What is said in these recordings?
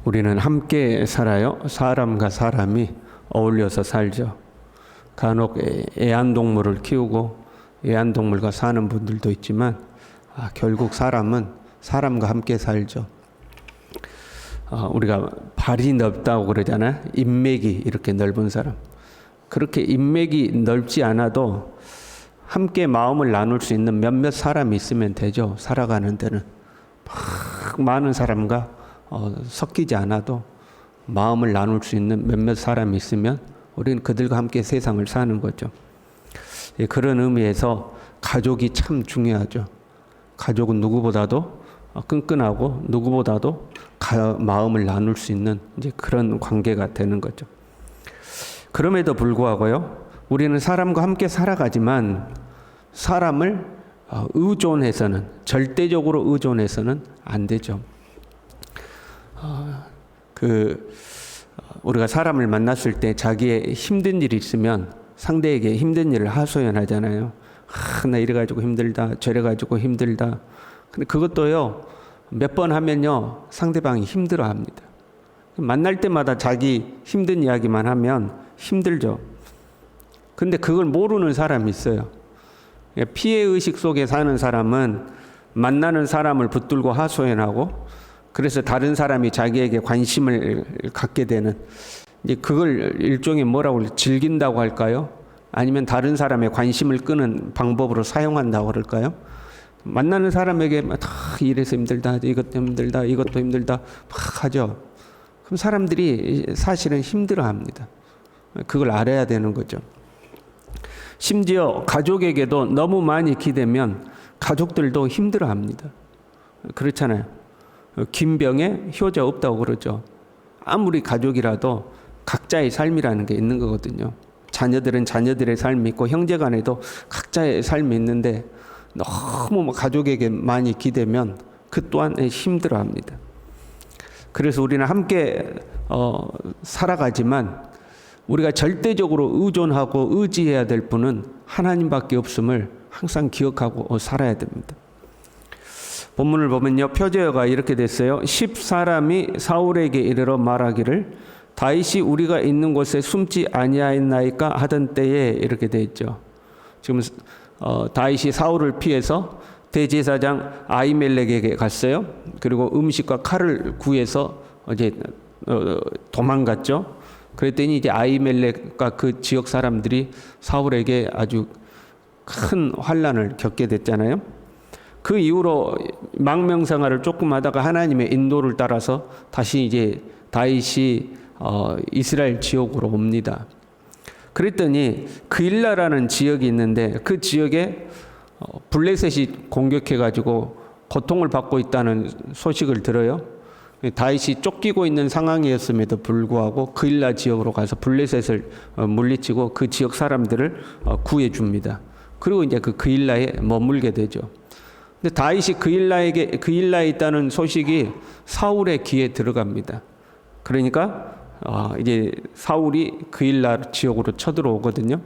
우리는 함께 살아요. 사람과 사람이 어울려서 살죠. 간혹 애완동물을 키우고 애완동물과 사는 분들도 있지만 결국 사람은 사람과 함께 살죠. 우리가 발이 넓다고 그러잖아요. 인맥이 이렇게 넓은 사람. 그렇게 인맥이 넓지 않아도 함께 마음을 나눌 수 있는 몇몇 사람이 있으면 되죠. 살아가는 데는 많은 사람과 섞이지 않아도 마음을 나눌 수 있는 몇몇 사람이 있으면 우리는 그들과 함께 세상을 사는 거죠. 그런 의미에서 가족이 참 중요하죠. 가족은 누구보다도 끈끈하고 누구보다도 마음을 나눌 수 있는 이제 그런 관계가 되는 거죠. 그럼에도 불구하고요, 우리는 사람과 함께 살아가지만 사람을 의존해서는, 절대적으로 의존해서는 안 되죠. 우리가 사람을 만났을 때 자기의 힘든 일이 있으면 상대에게 힘든 일을 하소연하잖아요. 나 이래가지고 힘들다, 저래가지고 힘들다. 근데 그것도요, 몇 번 하면요, 상대방이 힘들어 합니다. 만날 때마다 자기 힘든 이야기만 하면 힘들죠. 근데 그걸 모르는 사람이 있어요. 피해의식 속에 사는 사람은 만나는 사람을 붙들고 하소연하고, 그래서 다른 사람이 자기에게 관심을 갖게 되는, 이제 그걸 일종의 뭐라고 즐긴다고 할까요? 아니면 다른 사람의 관심을 끄는 방법으로 사용한다고 그럴까요? 만나는 사람에게 다 이래서 힘들다, 이것도 힘들다, 이것도 힘들다 막 하죠. 그럼 사람들이 사실은 힘들어합니다. 그걸 알아야 되는 거죠. 심지어 가족에게도 너무 많이 기대면 가족들도 힘들어합니다. 그렇잖아요. 긴 병에 효자 없다고 그러죠. 아무리 가족이라도 각자의 삶이라는 게 있는 거거든요. 자녀들은 자녀들의 삶이 있고 형제 간에도 각자의 삶이 있는데 너무 가족에게 많이 기대면 그 또한 힘들어합니다. 그래서 우리는 함께 살아가지만 우리가 절대적으로 의존하고 의지해야 될 분은 하나님밖에 없음을 항상 기억하고 살아야 됩니다. 본문을 보면요, 표제어가 이렇게 됐어요. 10사람이 사울에게 이르러 말하기를 다윗이 우리가 있는 곳에 숨지 아니하였나이까 하던 때에, 이렇게 돼 있죠. 지금 다윗이 사울을 피해서 대제사장 아히멜렉에게 갔어요. 그리고 음식과 칼을 구해서 이제 도망갔죠. 그랬더니 이제 아히멜렉과 그 지역 사람들이 사울에게 아주 큰 환난을 겪게 됐잖아요. 그 이후로 망명생활을 조금 하다가 하나님의 인도를 따라서 다시 이제 다윗이 이스라엘 지역으로 옵니다. 그랬더니 그일라라는 지역이 있는데 그 지역에 블레셋이 공격해가지고 고통을 받고 있다는 소식을 들어요. 다윗이 쫓기고 있는 상황이었음에도 불구하고 그일라 지역으로 가서 블레셋을 물리치고 그 지역 사람들을 구해줍니다. 그리고 이제 그 그일라에 머물게 되죠. 근데 다윗이 그일라에 있다는 소식이 사울의 귀에 들어갑니다. 그러니까 이제 사울이 그일라 지역으로 쳐들어오거든요.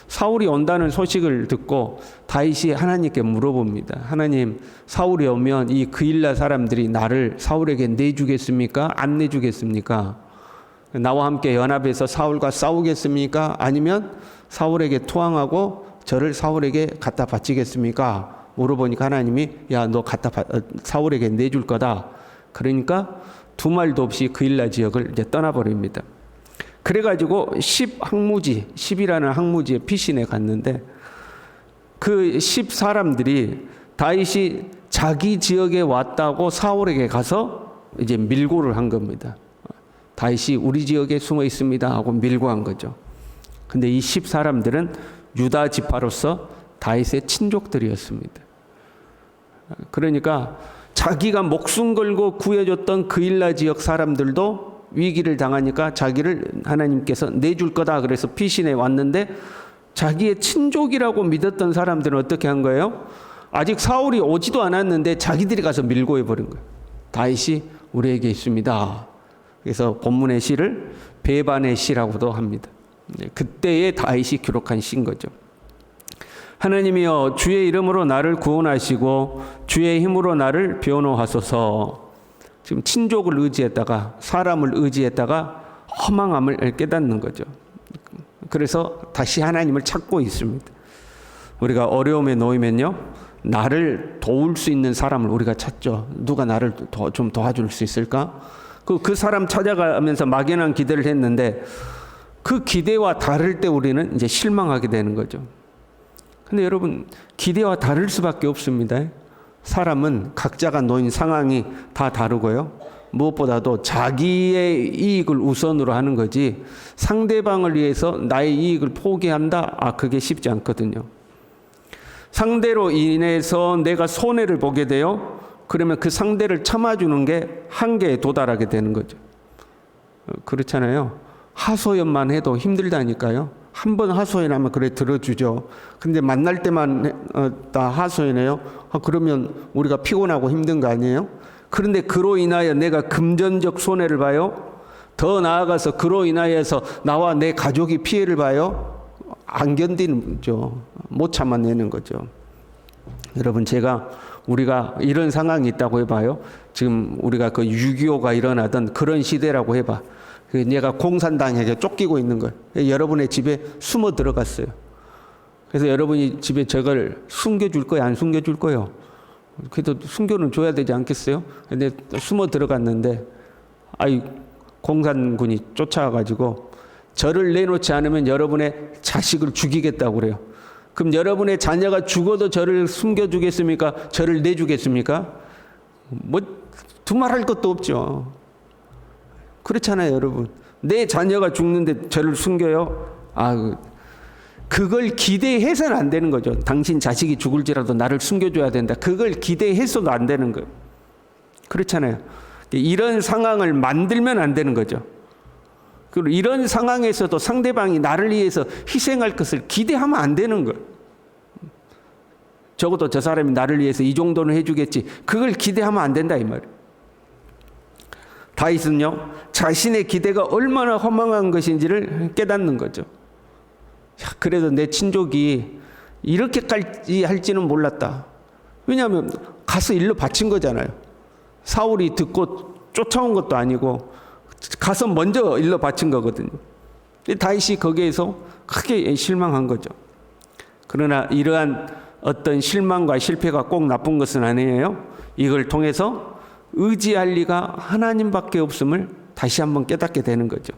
사울이 온다는 소식을 듣고 다윗이 하나님께 물어봅니다. 하나님, 사울이 오면 이 그일라 사람들이 나를 사울에게 내주겠습니까? 안 내주겠습니까? 나와 함께 연합해서 사울과 싸우겠습니까? 아니면 사울에게 투항하고 저를 사울에게 갖다 바치겠습니까? 물어보니까 하나님이 너 사울에게 내줄 거다. 그러니까 두 말도 없이 그일라 지역을 이제 떠나버립니다. 그래가지고 10이라는 항무지에 피신해 갔는데 그 10 사람들이 다윗이 자기 지역에 왔다고 사울에게 가서 이제 밀고를 한 겁니다. 다윗이 우리 지역에 숨어 있습니다 하고 밀고 한 거죠. 근데 이 10 사람들은 유다 지파로서 다윗의 친족들이었습니다. 그러니까 자기가 목숨 걸고 구해줬던 그일라 지역 사람들도 위기를 당하니까 자기를 하나님께서 내줄 거다 그래서 피신해 왔는데 자기의 친족이라고 믿었던 사람들은 어떻게 한 거예요? 아직 사울이 오지도 않았는데 자기들이 가서 밀고 해버린 거예요. 다윗이 우리에게 있습니다. 그래서 본문의 시를 배반의 시라고도 합니다. 그때의 다윗이 기록한 시인 거죠. 하나님이여, 주의 이름으로 나를 구원하시고 주의 힘으로 나를 변호하소서. 지금 친족을 의지했다가 사람을 의지했다가 허망함을 깨닫는 거죠. 그래서 다시 하나님을 찾고 있습니다. 우리가 어려움에 놓이면요, 나를 도울 수 있는 사람을 우리가 찾죠. 누가 나를 좀 도와줄 수 있을까? 그 사람 찾아가면서 막연한 기대를 했는데 그 기대와 다를 때 우리는 이제 실망하게 되는 거죠. 근데 여러분, 기대와 다를 수밖에 없습니다. 사람은 각자가 놓인 상황이 다 다르고요. 무엇보다도 자기의 이익을 우선으로 하는 거지 상대방을 위해서 나의 이익을 포기한다? 그게 쉽지 않거든요. 상대로 인해서 내가 손해를 보게 돼요. 그러면 그 상대를 참아주는 게 한계에 도달하게 되는 거죠. 그렇잖아요. 하소연만 해도 힘들다니까요. 한 번 하소연하면 그래 들어주죠. 근데 만날 때만 다 하소연해요. 그러면 우리가 피곤하고 힘든 거 아니에요? 그런데 그로 인하여 내가 금전적 손해를 봐요. 더 나아가서 그로 인하여서 나와 내 가족이 피해를 봐요. 안 견디는 거죠. 못 참아내는 거죠. 여러분, 우리가 이런 상황이 있다고 해봐요. 지금 우리가 그 6.25가 일어나던 그런 시대라고 해봐. 내가 공산당에게 쫓기고 있는 거예요. 여러분의 집에 숨어 들어갔어요. 그래서 여러분이 집에 저걸 숨겨줄 거예요? 안 숨겨줄 거예요? 그래도 숨겨는 줘야 되지 않겠어요? 근데 숨어 들어갔는데, 공산군이 쫓아와가지고 저를 내놓지 않으면 여러분의 자식을 죽이겠다고 그래요. 그럼 여러분의 자녀가 죽어도 저를 숨겨주겠습니까? 저를 내주겠습니까? 두말할 것도 없죠. 그렇잖아요, 여러분. 내 자녀가 죽는데 저를 숨겨요? 그걸 기대해서는 안 되는 거죠. 당신 자식이 죽을지라도 나를 숨겨줘야 된다. 그걸 기대해서도 안 되는 거예요. 그렇잖아요. 이런 상황을 만들면 안 되는 거죠. 그리고 이런 상황에서도 상대방이 나를 위해서 희생할 것을 기대하면 안 되는 거예요. 적어도 저 사람이 나를 위해서 이 정도는 해주겠지. 그걸 기대하면 안 된다, 이 말이에요. 다윗은요, 자신의 기대가 얼마나 허망한 것인지를 깨닫는 거죠. 그래도 내 친족이 이렇게까지 할지는 몰랐다. 왜냐하면 가서 일러 바친 거잖아요. 사울이 듣고 쫓아온 것도 아니고 가서 먼저 일러 바친 거거든요. 다윗이 거기에서 크게 실망한 거죠. 그러나 이러한 어떤 실망과 실패가 꼭 나쁜 것은 아니에요. 이걸 통해서 의지할 리가 하나님밖에 없음을 다시 한번 깨닫게 되는 거죠.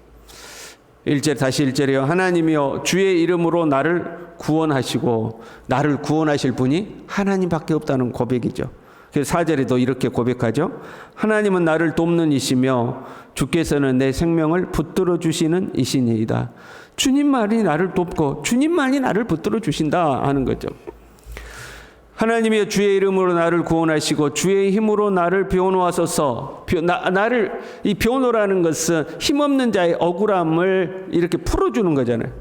1절 다시 1절이요. 하나님이여 주의 이름으로 나를 구원하시고, 나를 구원하실 분이 하나님밖에 없다는 고백이죠. 그래서 4절에도 이렇게 고백하죠. 하나님은 나를 돕는 이시며 주께서는 내 생명을 붙들어 주시는 이시니이다. 주님만이 나를 돕고 주님만이 나를 붙들어 주신다 하는 거죠. 하나님이여 주의 이름으로 나를 구원하시고 주의 힘으로 나를 변호하소서. 나를, 이 변호라는 것은 힘없는 자의 억울함을 이렇게 풀어주는 거잖아요.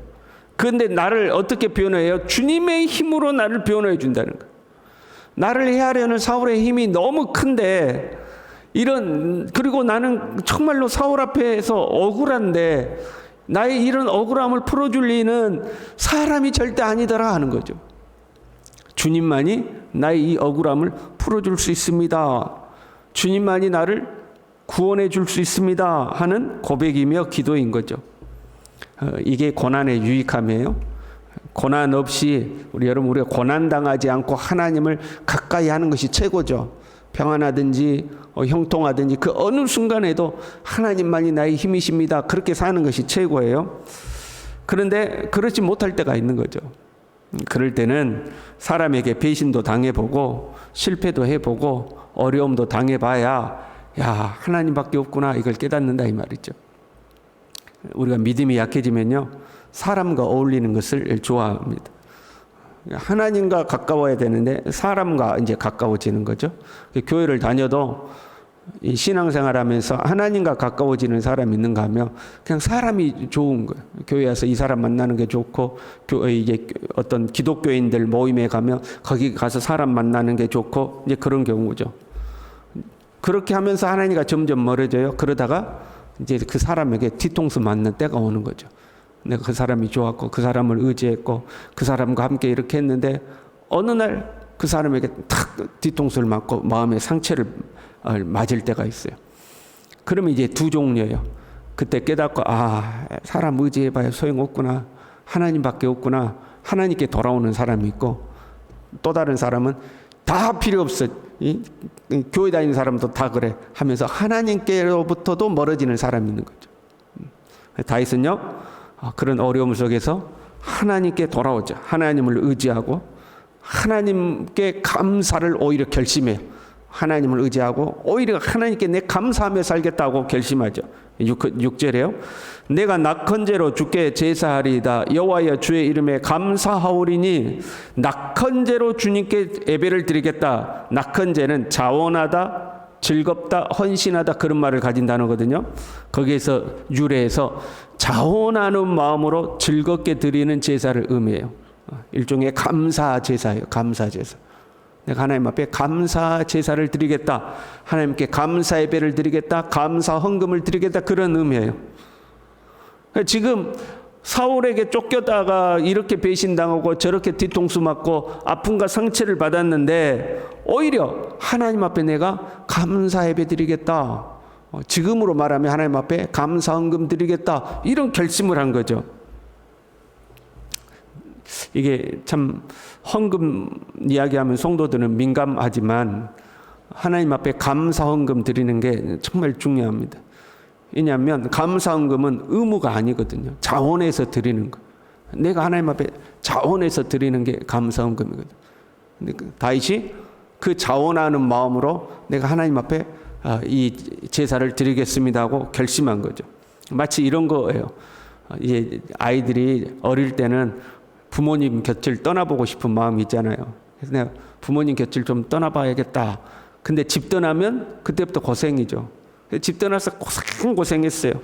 그런데 나를 어떻게 변호해요? 주님의 힘으로 나를 변호해 준다는 거예요. 나를 해하려는 사울의 힘이 너무 큰데, 그리고 나는 정말로 사울 앞에서 억울한데, 나의 이런 억울함을 풀어줄 리는 사람이 절대 아니더라 하는 거죠. 주님만이 나의 이 억울함을 풀어줄 수 있습니다. 주님만이 나를 구원해 줄 수 있습니다 하는 고백이며 기도인 거죠. 이게 고난의 유익함이에요. 고난 없이 우리가 고난당하지 않고 하나님을 가까이 하는 것이 최고죠. 평안하든지 형통하든지 그 어느 순간에도 하나님만이 나의 힘이십니다. 그렇게 사는 것이 최고예요. 그런데 그렇지 못할 때가 있는 거죠. 그럴 때는 사람에게 배신도 당해보고 실패도 해보고 어려움도 당해봐야 하나님밖에 없구나 이걸 깨닫는다 이 말이죠. 우리가 믿음이 약해지면요, 사람과 어울리는 것을 좋아합니다. 하나님과 가까워야 되는데 사람과 이제 가까워지는 거죠. 교회를 다녀도 이 신앙생활하면서 하나님과 가까워지는 사람이 있는가 하면 그냥 사람이 좋은 거예요. 교회 와서 이 사람 만나는 게 좋고, 이제 어떤 기독교인들 모임에 가면 거기 가서 사람 만나는 게 좋고, 이제 그런 경우죠. 그렇게 하면서 하나님과 점점 멀어져요. 그러다가 이제 그 사람에게 뒤통수 맞는 때가 오는 거죠. 내가 그 사람이 좋았고 그 사람을 의지했고 그 사람과 함께 이렇게 했는데 어느 날 그 사람에게 탁 뒤통수를 맞고 마음의 상처를 맞을 때가 있어요. 그러면 이제 두 종류예요. 그때 깨닫고 사람 의지해봐야 소용없구나. 하나님밖에 없구나. 하나님께 돌아오는 사람이 있고, 또 다른 사람은 다 필요 없어. 교회 다니는 사람도 다 그래 하면서 하나님께로부터도 멀어지는 사람이 있는 거죠. 다윗은요, 그런 어려움 속에서 하나님께 돌아오죠. 하나님을 의지하고 하나님께 감사를 오히려 결심해요. 하나님을 의지하고 오히려 하나님께 내 감사하며 살겠다고 결심하죠. 6절에요. 내가 낙헌제로 주께 제사하리이다. 여호와여 주의 이름에 감사하오리니 낙헌제로 주님께 예배를 드리겠다. 낙헌제는 자원하다, 즐겁다, 헌신하다 그런 말을 가진 단어거든요. 거기에서 유래해서 자원하는 마음으로 즐겁게 드리는 제사를 의미해요. 일종의 감사 제사예요. 감사 제사. 내가 하나님 앞에 감사 제사를 드리겠다. 하나님께 감사 예배를 드리겠다. 감사 헌금을 드리겠다. 그런 의미예요. 지금 사울에게 쫓겨다가 이렇게 배신당하고 저렇게 뒤통수 맞고 아픔과 상처를 받았는데 오히려 하나님 앞에 내가 감사 예배 드리겠다. 지금으로 말하면 하나님 앞에 감사 헌금 드리겠다. 이런 결심을 한 거죠. 이게 참 헌금 이야기하면 성도들은 민감하지만 하나님 앞에 감사 헌금 드리는 게 정말 중요합니다. 왜냐하면 감사 헌금은 의무가 아니거든요. 자원해서 드리는 거. 내가 하나님 앞에 자원해서 드리는 게 감사 헌금이거든요. 다윗이 그 자원하는 마음으로 내가 하나님 앞에 이 제사를 드리겠습니다 하고 결심한 거죠. 마치 이런 거예요. 아이들이 어릴 때는 부모님 곁을 떠나보고 싶은 마음이 있잖아요. 그래서 내가 부모님 곁을 좀 떠나봐야겠다. 근데 집 떠나면 그때부터 고생이죠. 집 떠나서 고생했어요.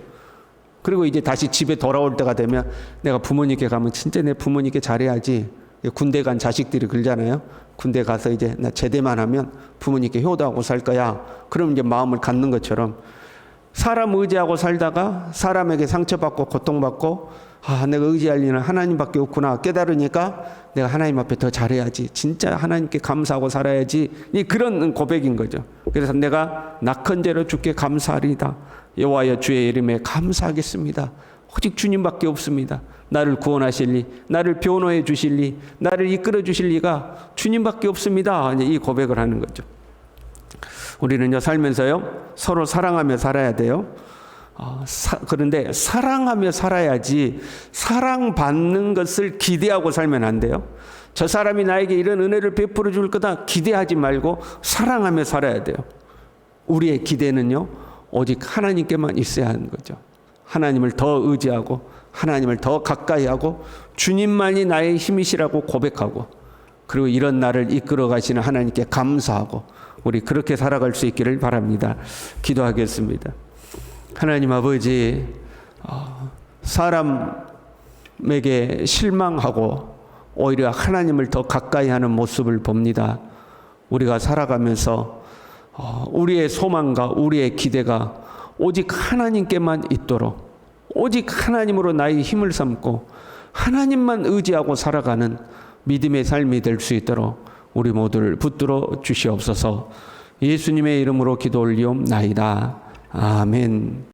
그리고 이제 다시 집에 돌아올 때가 되면 내가 부모님께 가면 진짜 내 부모님께 잘해야지. 군대 간 자식들이 그러잖아요. 군대 가서 이제 나 제대만 하면 부모님께 효도하고 살 거야. 그럼 이제 마음을 갖는 것처럼 사람 의지하고 살다가 사람에게 상처받고 고통받고 내가 의지할 일은 하나님밖에 없구나 깨달으니까 내가 하나님 앞에 더 잘해야지. 진짜 하나님께 감사하고 살아야지. 그런 고백인 거죠. 그래서 내가 낙헌제로 주께 감사하리이다. 여호와여 주의 이름에 감사하겠습니다. 오직 주님밖에 없습니다. 나를 구원하실 리, 나를 변호해 주실 리, 나를 이끌어 주실 리가 주님밖에 없습니다. 이제 이 고백을 하는 거죠. 우리는요 살면서요 서로 사랑하며 살아야 돼요. 그런데 사랑하며 살아야지 사랑받는 것을 기대하고 살면 안 돼요. 저 사람이 나에게 이런 은혜를 베풀어 줄 거다 기대하지 말고 사랑하며 살아야 돼요. 우리의 기대는요 오직 하나님께만 있어야 하는 거죠. 하나님을 더 의지하고 하나님을 더 가까이 하고 주님만이 나의 힘이시라고 고백하고 그리고 이런 나를 이끌어 가시는 하나님께 감사하고 우리 그렇게 살아갈 수 있기를 바랍니다. 기도하겠습니다. 하나님 아버지, 사람에게 실망하고 오히려 하나님을 더 가까이 하는 모습을 봅니다. 우리가 살아가면서 우리의 소망과 우리의 기대가 오직 하나님께만 있도록 오직 하나님으로 나의 힘을 삼고 하나님만 의지하고 살아가는 믿음의 삶이 될 수 있도록 우리 모두를 붙들어 주시옵소서. 예수님의 이름으로 기도 올리옵나이다. 아멘.